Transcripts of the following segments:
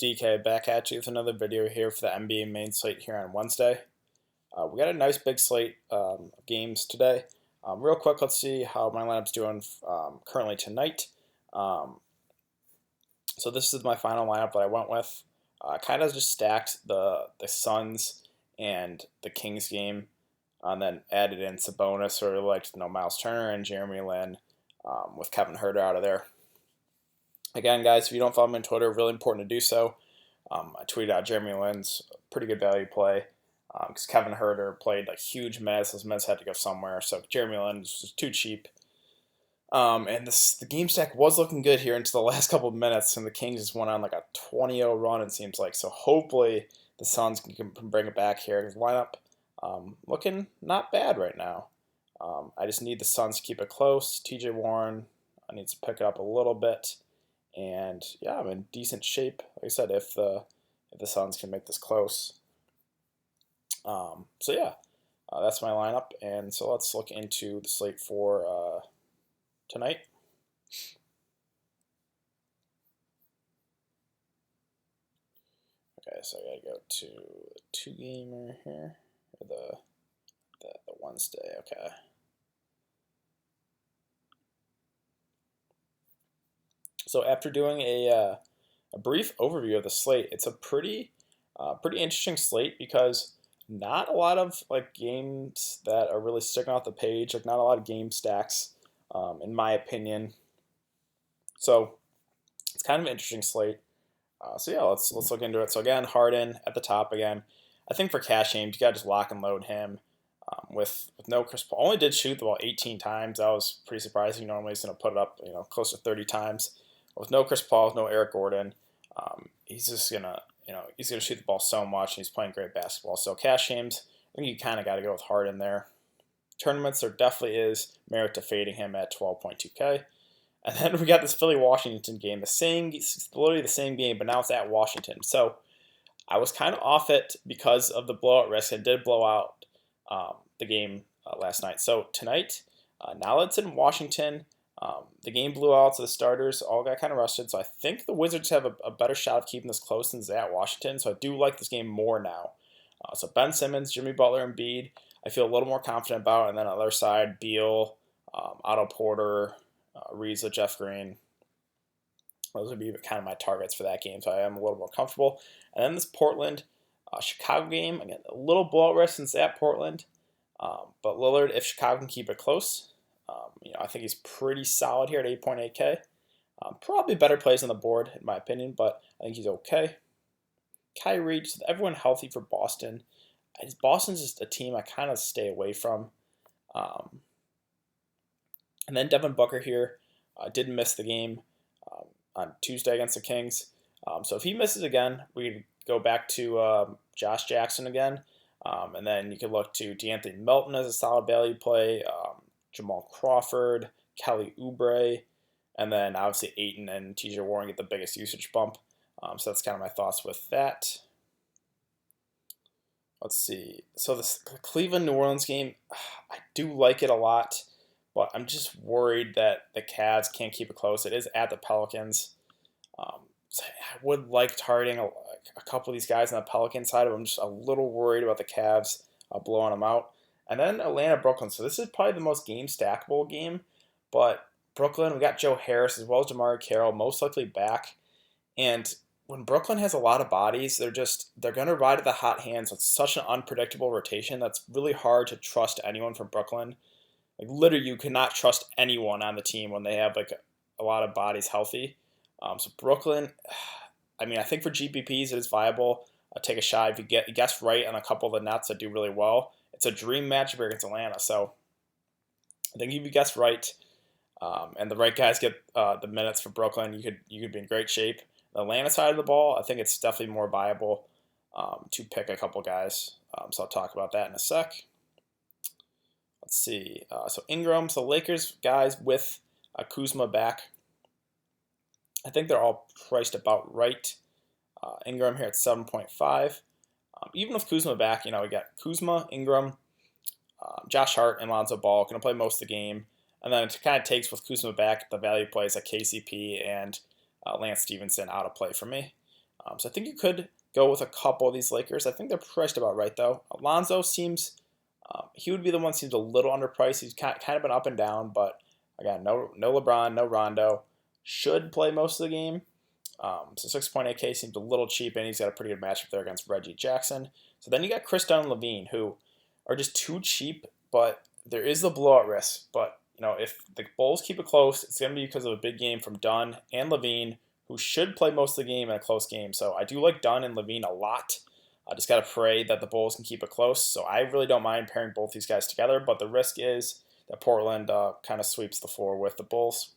DK back at you with another video here for the NBA main slate here on Wednesday. We got a nice big slate of games today. Real quick, let's see how my lineup's doing currently tonight. So this is my final lineup that I went with. Kind of just stacked the Suns and the Kings game, and then added in Sabonis, or Miles Turner and Jeremy Lin, with Kevin Huerter out of there. Again, guys, if you don't follow me on Twitter, really important to do so. I tweeted out Jeremy Lin's pretty good value play because Kevin Huerter played huge minutes. Those minutes had to go somewhere, so Jeremy Lin was too cheap. And the game stack was looking good here until the last couple of minutes, and the Kings just went on a 20-0 run, it seems like. So hopefully the Suns can bring it back here. His lineup looking not bad right now. I just need the Suns to keep it close. TJ Warren, I need to pick it up a little bit. And yeah, I'm in decent shape. Like I said, if the Suns can make this close. So yeah, that's my lineup. And so let's look into the slate for tonight. Okay, so I gotta go to the 2-gamer here, or the Wednesday. Okay. So after doing a brief overview of the slate, it's a pretty interesting slate because not a lot of games that are really sticking off the page. Not a lot of game stacks, in my opinion. So it's kind of an interesting slate. So yeah, let's look into it. So again, Harden at the top again. I think for cash games, you gotta just lock and load him. With no Chris Paul, only did shoot the ball 18 times. That was pretty surprising. Normally he's gonna put it up, close to 30 times. With no Chris Paul, no Eric Gordon, he's just gonna, he's gonna shoot the ball so much, and he's playing great basketball. So cash games, I think you kind of got to go with Harden there. Tournaments, there definitely is merit to fading him at 12.2K. And then we got this Philly-Washington game, literally the same game, but now it's at Washington. So I was kind of off it because of the blowout risk. I did blow out the game last night. So tonight, now that it's in Washington, the game blew out, so the starters all got kind of rusted. So I think the Wizards have a better shot of keeping this close than they at Washington. So I do like this game more now. So Ben Simmons, Jimmy Butler, and Embiid, I feel a little more confident about. And then on the other side, Beal, Otto Porter, Reza, Jeff Green. Those would be kind of my targets for that game. So I am a little more comfortable. And then this Portland, Chicago game, again, a little blowout risk since at Portland. But Lillard, if Chicago can keep it close, I think he's pretty solid here at 8.8K. Probably better plays on the board, in my opinion, but I think he's okay. Kyrie, just everyone healthy for Boston. Boston's just a team I kind of stay away from. And then Devin Booker here did miss the game on Tuesday against the Kings. So if he misses again, we go back to Josh Jackson again. And then you could look to DeAnthony Melton as a solid value play. Jamal Crawford, Kelly Oubre, and then obviously Ayton and TJ Warren get the biggest usage bump. So that's kind of my thoughts with that. Let's see. So this Cleveland-New Orleans game, I do like it a lot, but I'm just worried that the Cavs can't keep it close. It is at the Pelicans. So I would like targeting a couple of these guys on the Pelican side, but I'm just a little worried about the Cavs blowing them out. And then Atlanta-Brooklyn. So this is probably the most game stackable game. But Brooklyn, we got Joe Harris as well as Jamari Carroll, most likely back. And when Brooklyn has a lot of bodies, they're going to ride at the hot hands with such an unpredictable rotation that's really hard to trust anyone from Brooklyn. Literally, you cannot trust anyone on the team when they have a lot of bodies healthy. So Brooklyn, I think for GPPs it is viable. Take a shot if you guess right on a couple of the Nets that do really well. It's a dream matchup against Atlanta, so I think if you guess right, and the right guys get the minutes for Brooklyn, you could be in great shape. The Atlanta side of the ball, I think it's definitely more viable to pick a couple guys. So I'll talk about that in a sec. Let's see. So Ingram, so Lakers guys with Kuzma back. I think they're all priced about right. Ingram here at 7.5. Even with Kuzma back, we got Kuzma, Ingram, Josh Hart, and Lonzo Ball going to play most of the game. And then it kind of takes with Kuzma back the value plays like KCP and Lance Stevenson out of play for me. So I think you could go with a couple of these Lakers. I think they're priced about right, though. Alonzo seems, he would be the one seems a little underpriced. He's kind of been up and down, but again, no LeBron, no Rondo. Should play most of the game. So 6.8K seems a little cheap, and he's got a pretty good matchup there against Reggie Jackson. So then you got Chris Dunn and Levine, who are just too cheap, but there is the blowout risk. But if the Bulls keep it close, it's going to be because of a big game from Dunn and Levine, who should play most of the game in a close game. So I do like Dunn and Levine a lot. I just got to pray that the Bulls can keep it close. So I really don't mind pairing both these guys together, but the risk is that Portland kind of sweeps the floor with the Bulls.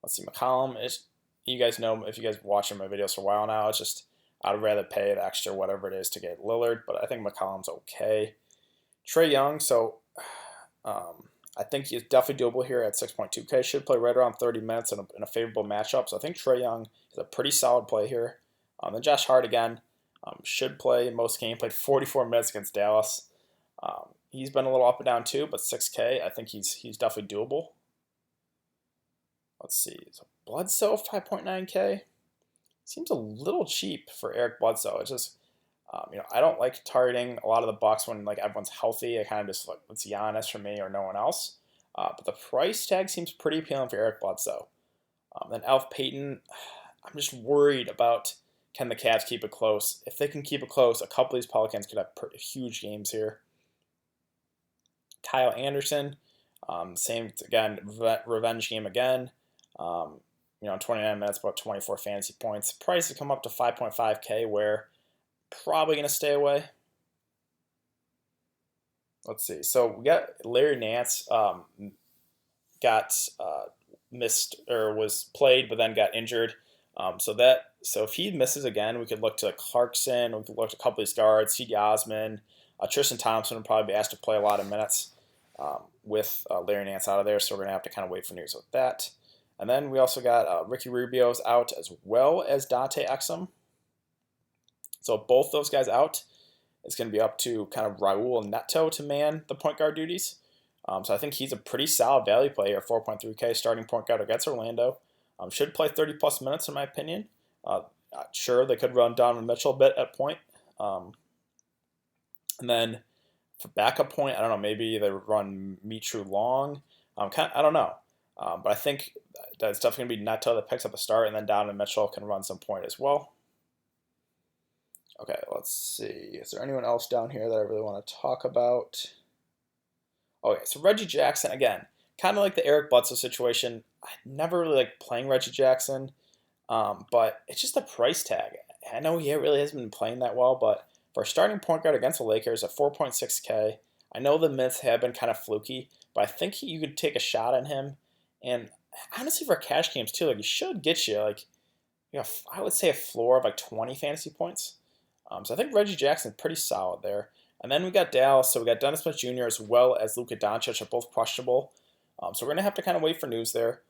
Let's see, McCollum is, you guys know, if you guys watching my videos for a while now, it's just I'd rather pay the extra whatever it is to get Lillard, but I think McCollum's okay. Trae Young, so I think he's definitely doable here at 6.2K. Should play right around 30 minutes in a favorable matchup, so I think Trae Young is a pretty solid play here. Then Josh Hart again should play most game. Played 44 minutes against Dallas. He's been a little up and down too, but 6K, I think he's definitely doable. Let's see. So Bledsoe, 5.9K. Seems a little cheap for Eric Bledsoe. It's just, I don't like targeting a lot of the Bucks when everyone's healthy. I kind of just it's Giannis for me or no one else. But the price tag seems pretty appealing for Eric Bledsoe. Then Elf Payton, I'm just worried about can the Cavs keep it close. If they can keep it close, a couple of these Pelicans could have huge games here. Kyle Anderson, same again, revenge game again. 29 minutes, about 24 fantasy points. Price has come up to 5.5K, where probably going to stay away. Let's see. So we got Larry Nance got missed or was played, but then got injured. So if he misses again, we could look to Clarkson. We could look to a couple of these guards, C.D. Osman, Tristan Thompson would probably be asked to play a lot of minutes with Larry Nance out of there. So we're going to have to kind of wait for news with that. And then we also got Ricky Rubio's out, as well as Dante Exum. So both those guys out. It's going to be up to kind of Raul Neto to man the point guard duties. So I think he's a pretty solid value player, 4.3K starting point guard against Orlando. Should play 30-plus minutes in my opinion. Sure, they could run Donovan Mitchell a bit at point. And then for backup point, I don't know, maybe they run Mitru Long. I don't know. But I think that's definitely going to be Neto that picks up a start, and then Donovan Mitchell can run some point as well. Okay, let's see. Is there anyone else down here that I really want to talk about? Okay, so Reggie Jackson, again, kind of like the Eric Bledsoe situation. I never really like playing Reggie Jackson, but it's just a price tag. I know he really hasn't been playing that well, but for a starting point guard against the Lakers at 4.6K, I know the myths have been kind of fluky, but I think you could take a shot on him. And honestly, for cash games too, he should get you I would say a floor of 20 fantasy points. So I think Reggie Jackson's pretty solid there. And then we got Dallas, so we got Dennis Smith Jr. as well as Luka Doncic are both questionable. So we're going to have to kind of wait for news there.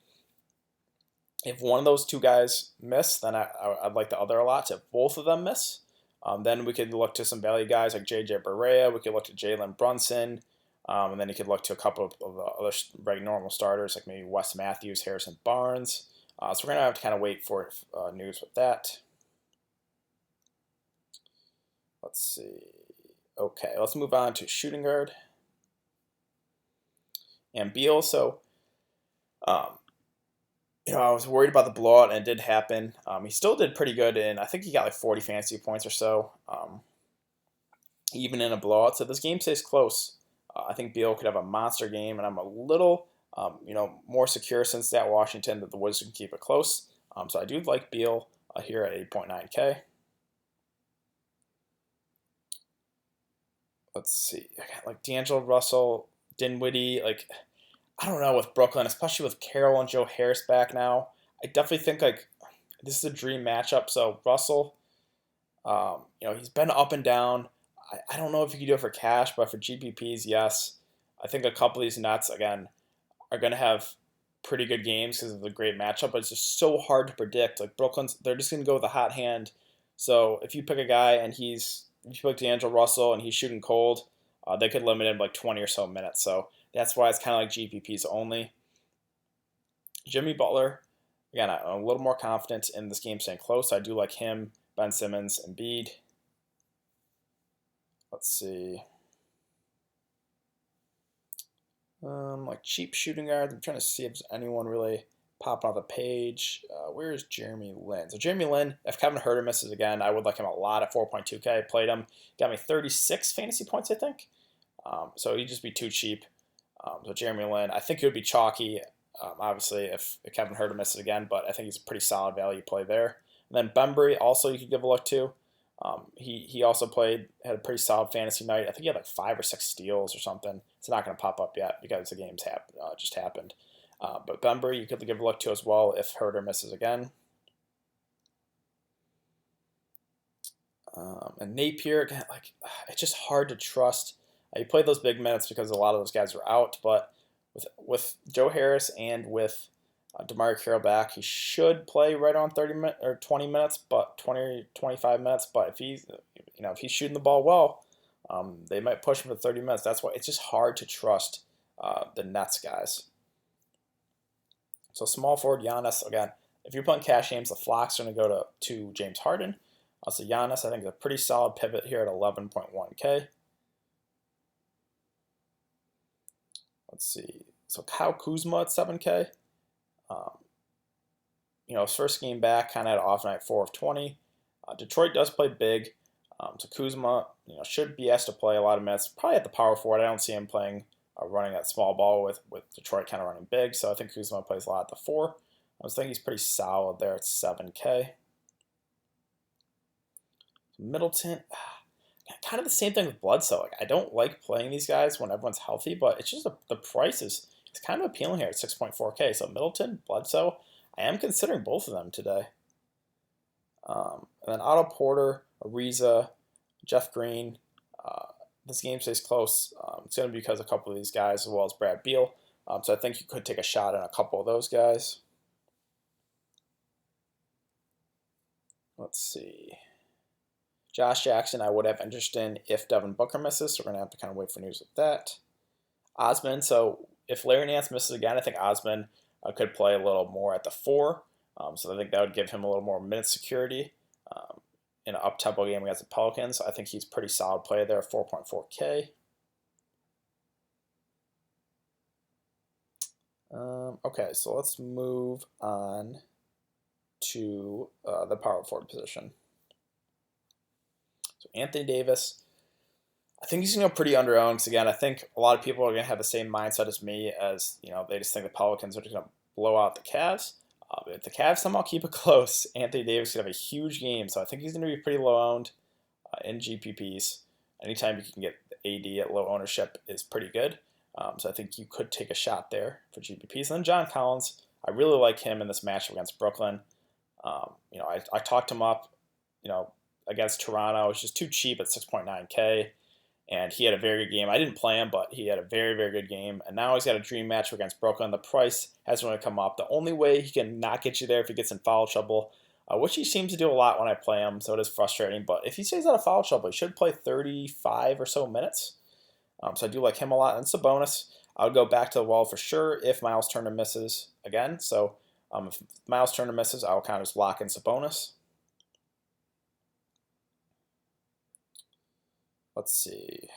If one of those two guys miss, then I'd like the other a lot. If both of them miss, then we could look to some value guys like J.J. Barea. We could look to Jalen Brunson. And then you could look to a couple of other regular normal starters like maybe Wes Matthews, Harrison Barnes. So we're going to have to kind of wait for news with that. Let's see. Okay, let's move on to shooting guard. And Beal, so, I was worried about the blowout, and it did happen. He still did pretty good, and I think he got 40 fantasy points or so, even in a blowout. So this game stays close. I think Beal could have a monster game, and I'm a little, more secure since that Washington that the Wizards can keep it close. So I do like Beal here at 8.9K. Let's see. I got D'Angelo Russell, Dinwiddie. I don't know with Brooklyn, especially with Carroll and Joe Harris back now. I definitely think this is a dream matchup. So Russell, he's been up and down. I don't know if you can do it for cash, but for GPPs, yes. I think a couple of these nuts, again, are going to have pretty good games because of the great matchup, but it's just so hard to predict. Brooklyn's, they're just going to go with a hot hand. So if you pick a guy and if you pick D'Angelo Russell and he's shooting cold, they could limit him 20 or so minutes. So that's why it's kind of like GPPs only. Jimmy Butler, Again, I'm a little more confident in this game staying close. I do like him, Ben Simmons, and Embiid. Let's see. Like cheap shooting guards. I'm trying to see if there's anyone really popping off the page. Where's Jeremy Lin? So Jeremy Lin, if Kevin Huerter misses again, I would like him a lot at 4.2K. I played him, got me 36 fantasy points, I think. So he'd just be too cheap. So Jeremy Lin, I think it would be chalky, obviously, if Kevin Huerter misses again, but I think he's a pretty solid value play there. And then Bembry, also you could give a look to. He also had a pretty solid fantasy night. I think he had like 5 or 6 steals or something. It's not going to pop up yet because the game's just happened. But Bembry, you could give a look to as well if Herder misses again. And Napier, again, like it's just hard to trust. He played those big minutes because a lot of those guys were out, but with Joe Harris and with DeMar Carroll back, he should play right on 30 minutes or 20 minutes, but 25 minutes. But if he's shooting the ball well, they might push him for 30 minutes. That's why it's just hard to trust the Nets guys. So small forward Giannis, again, if you're playing cash games, the flocks are going to go to James Harden. So Giannis, I think, is a pretty solid pivot here at 11.1K. Let's see. So Kyle Kuzma at 7K. His first game back kind of had an off night, 4 of 20. Detroit does play big. So Kuzma, should be asked to play a lot of minutes. Probably at the power forward. I don't see him playing running that small ball with Detroit kind of running big. So I think Kuzma plays a lot at the 4. I was thinking he's pretty solid there at 7K. Middleton, kind of the same thing with Bledsoe. Like, I don't like playing these guys when everyone's healthy, but it's just the price is kind of appealing here at 6.4K. So Middleton, Bledsoe, I am considering both of them today. And then Otto Porter, Ariza, Jeff Green. This game stays close. It's going to be because a couple of these guys, as well as Brad Beal. So I think you could take a shot on a couple of those guys. Let's see. Josh Jackson, I would have interest in if Devin Booker misses, so we're going to have to kind of wait for news with that. Osman, so if Larry Nance misses again, I think Osman could play a little more at the 4. So I think that would give him a little more minute security in an up-tempo game against the Pelicans. I think he's a pretty solid player there, 4.4K. Okay, so let's move on to the power forward position. So Anthony Davis, I think he's going to go pretty underowned because, again, I think a lot of people are going to have the same mindset as me as, they just think the Pelicans are just going to blow out the Cavs. If the Cavs somehow keep it close, Anthony Davis could have a huge game. So I think he's going to be pretty low owned in GPPs. Anytime you can get AD at low ownership is pretty good. So I think you could take a shot there for GPPs. And then John Collins, I really like him in this matchup against Brooklyn. I talked him up, against Toronto. It's just too cheap at 6.9K. And he had a very good game. I didn't play him, but he had a very, very good game. And now he's got a dream match against Brooklyn. The price hasn't really come up. The only way he can not get you there if he gets in foul trouble, which he seems to do a lot when I play him, so it is frustrating. But if he stays out of foul trouble, he should play 35 or so minutes. So I do like him a lot. And Sabonis, I would go back to the wall for sure if Miles Turner misses again. So if Miles Turner misses, I'll kind of just lock in Sabonis. Let's see.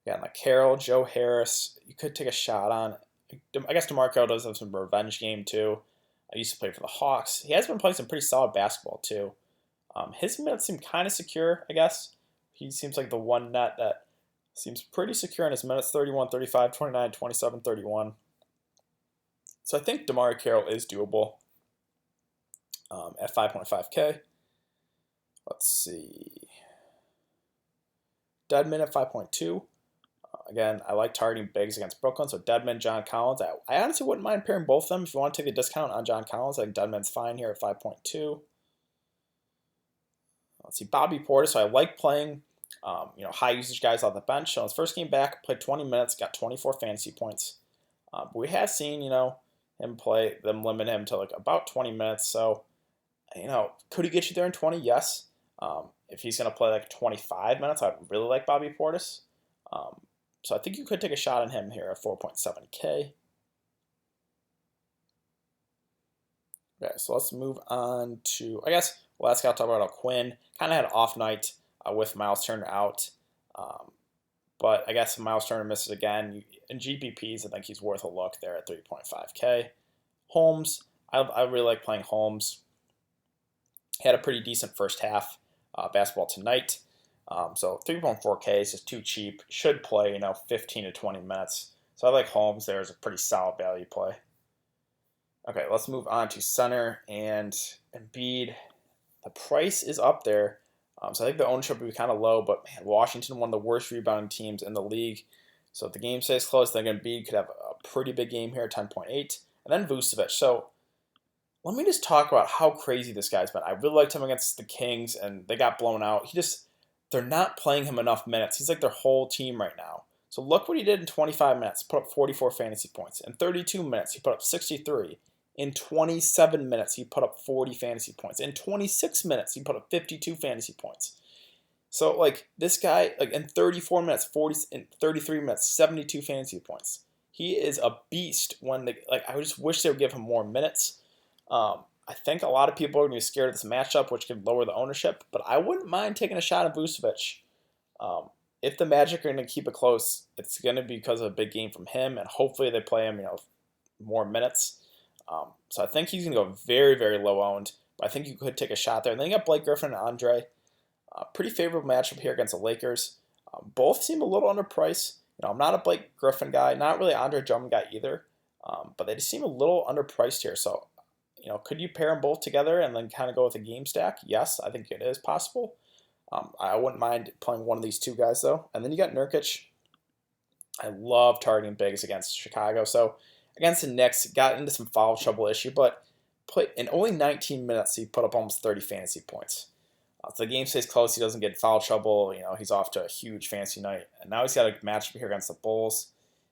Again, like Carroll, Joe Harris, you could take a shot on. I guess DeMar Carroll does have some revenge game too. I used to play for the Hawks. He has been playing some pretty solid basketball too. His minutes seem kind of secure, I guess. He seems like the one net that seems pretty secure in his minutes, 31, 35, 29, 27, 31. So I think DeMar Carroll is doable at 5.5K. Let's see. Dedmon at 5.2. Again, I like targeting bigs against Brooklyn, so Dedmon, John Collins. I honestly wouldn't mind pairing both of them. If you want to take the discount on John Collins, I think Dedmon's fine here at 5.2. Let's see, Bobby Portis. So I like playing, high usage guys on the bench. So his first game back, played 20 minutes, got 24 fantasy points. But we have seen, them limit him to like about 20 minutes. So, could he get you there in 20? Yes. If he's going to play like 25 minutes, I'd really like Bobby Portis. So I think you could take a shot on him here at 4.7K. Okay, so let's move on to, I guess, last guy I'll talk about Quinn. Kind of had an off night with Miles Turner out. Um, but I guess if Miles Turner misses again, in GPPs, I think he's worth a look there at 3.5K. Holmes, I really like playing Holmes. He had a pretty decent first half basketball tonight. So 3.4K is just too cheap. Should play, 15 to 20 minutes. So I like Holmes there as a pretty solid value play. Okay, let's move on to center and Embiid. The price is up there. So I think the ownership will be kind of low, but man, Washington, one of the worst rebounding teams in the league. So if the game stays close, then Embiid could have a pretty big game here, 10.8. And then Vucevic. So let me just talk about how crazy this guy's been. I really liked him against the Kings, and they got blown out. They're not playing him enough minutes. He's like their whole team right now. So look what he did in 25 minutes. Put up 44 fantasy points. In 32 minutes, he put up 63. In 27 minutes, he put up 40 fantasy points. In 26 minutes, he put up 52 fantasy points. So, like, this guy, like, in 34 minutes, 40, in 33 minutes, 72 fantasy points. He is a beast I just wish they would give him more minutes. I think a lot of people are going to be scared of this matchup, which could lower the ownership, but I wouldn't mind taking a shot at Vucevic. If the Magic are going to keep it close, it's going to be because of a big game from him, and hopefully they play him, more minutes. So I think he's going to go very, very low owned. But I think you could take a shot there. And then you got Blake Griffin and Andre. Pretty favorable matchup here against the Lakers. Both seem a little underpriced. I'm not a Blake Griffin guy, not really Andre Drummond guy either. But they just seem a little underpriced here. So, could you pair them both together and then kind of go with a game stack? Yes, I think it is possible. I wouldn't mind playing one of these two guys though. And then you got Nurkic. I love targeting bigs against Chicago. So against the Knicks, got into some foul trouble issue, but in only 19 minutes, he put up almost 30 fantasy points. So the game stays close. He doesn't get in foul trouble. He's off to a huge fantasy night. And now he's got a matchup here against the Bulls.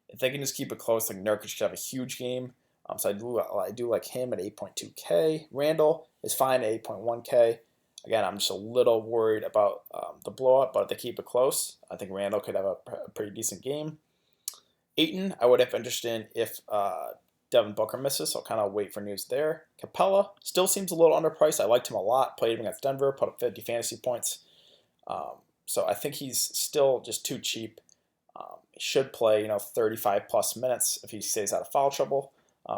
If they can just keep it close, like Nurkic should have a huge game. So I do like him at 8.2K. Randall is fine at 8.1K. Again, I'm just a little worried about the blowout, but if they keep it close, I think Randall could have a pretty decent game. Ayton, I would have interest in if Devin Booker misses, so I'll kind of wait for news there. Capella still seems a little underpriced. I liked him a lot. Played him against Denver, put up 50 fantasy points. So I think he's still just too cheap. He should play, 35 plus minutes if he stays out of foul trouble.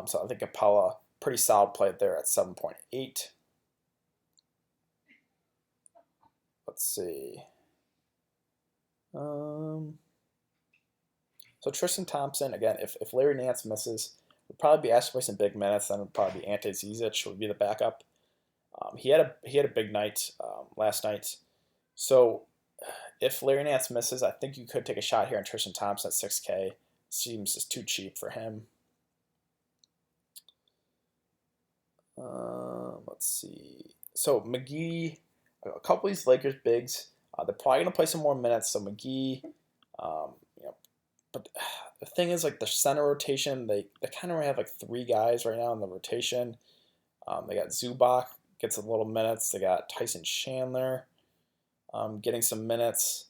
So I think Capella, pretty solid play there at 7.8. Let's see. So Tristan Thompson, again, if Larry Nance misses, would probably be asked to play some big minutes. Then would probably be Ante Zizic would be the backup. He had a big night last night. So if Larry Nance misses, I think you could take a shot here on Tristan Thompson at 6K. Seems just too cheap for him. Let's see. So McGee, a couple of these Lakers bigs, they're probably going to play some more minutes. So McGee, but the thing is, like the center rotation, they kind of have like three guys right now in the rotation. They got Zubac gets a little minutes. They got Tyson Chandler getting some minutes.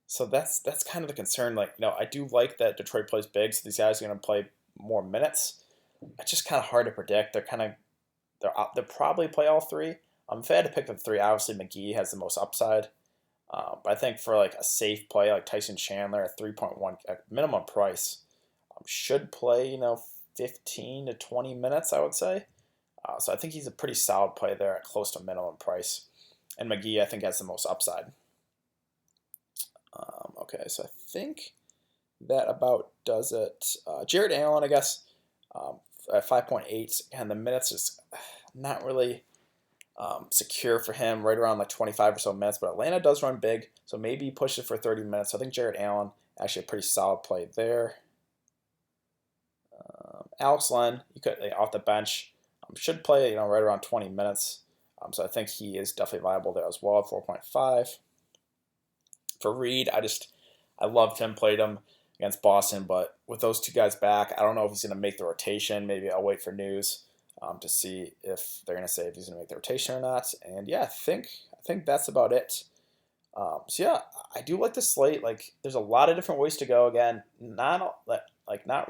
So that's kind of the concern. Like, I do like that Detroit plays big, so these guys are going to play more minutes. It's just kind of hard to predict. They'll probably play all three. If I had to pick the three, obviously McGee has the most upside. But I think for like a safe play like Tyson Chandler at 3.1 minimum price, should play 15 to 20 minutes, I would say. So I think he's a pretty solid play there at close to minimum price. And McGee, I think, has the most upside. Okay, so I think that about does it. Jared Allen, I guess, at 5.8, and the minutes is not really secure for him, right around like 25 or so minutes. But Atlanta does run big, so maybe he pushes it for 30 minutes. So I think Jared Allen, actually a pretty solid play there. Alex Len, you could off the bench, should play right around 20 minutes. So I think he is definitely viable there as well at 4.5. For Reed, I loved him, played him against Boston, but with those two guys back, I don't know if he's going to make the rotation. Maybe I'll wait for news to see if they're going to say if he's going to make the rotation or not. And yeah, I think that's about it. So yeah, I do like the slate. Like, there's a lot of different ways to go. Again, not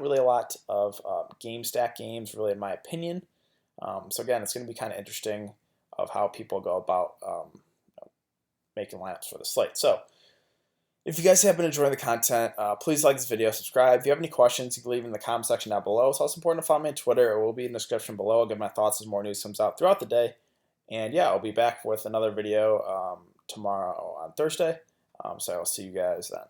really a lot of game stack games, really, in my opinion. So again, it's going to be kind of interesting of how people go about making lineups for the slate. So if you guys have been enjoying the content, please like this video, subscribe. If you have any questions, you can leave in the comment section down below. It's also important to follow me on Twitter. It will be in the description below. I'll give my thoughts as more news comes out throughout the day. And yeah, I'll be back with another video tomorrow on Thursday. So I'll see you guys then.